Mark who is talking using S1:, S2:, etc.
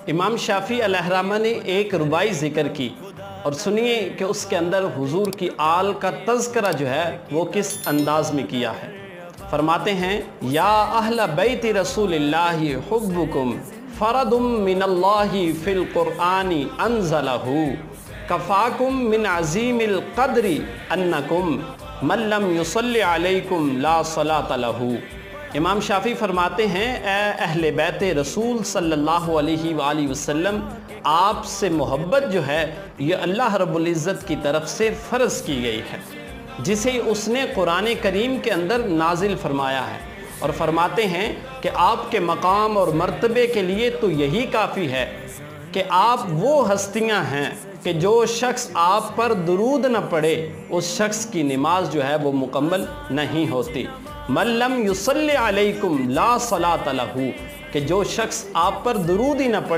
S1: امام شافعی علیہ رحمہ نے ایک ربائی ذکر کی، اور سنیے کہ اس کے اندر حضور کی آل کا تذکرہ جو ہے وہ کس انداز میں کیا ہے۔ فرماتے ہیں یا اہل بیت رسول اللہ حبکم فرد من اللہ فی القرآن انزلہ کفاکم من عظیم القدر انکم من لم یصلی علیکم لا صلاۃ لہ۔ امام شافعی فرماتے ہیں اے اہل بیت رسول صلی اللہ علیہ وآلہ وسلم، آپ سے محبت جو ہے یہ اللہ رب العزت کی طرف سے فرض کی گئی ہے، جسے اس نے قرآن کریم کے اندر نازل فرمایا ہے، اور فرماتے ہیں کہ آپ کے مقام اور مرتبے کے لیے تو یہی کافی ہے کہ آپ وہ ہستیاں ہیں کہ جو شخص آپ پر درود نہ پڑھے اس شخص کی نماز جو ہے وہ مکمل نہیں ہوتی۔ من لم یصلی علیکم لا صلاۃ لہ، کہ جو شخص آپ پر درود ہی نہ پڑھے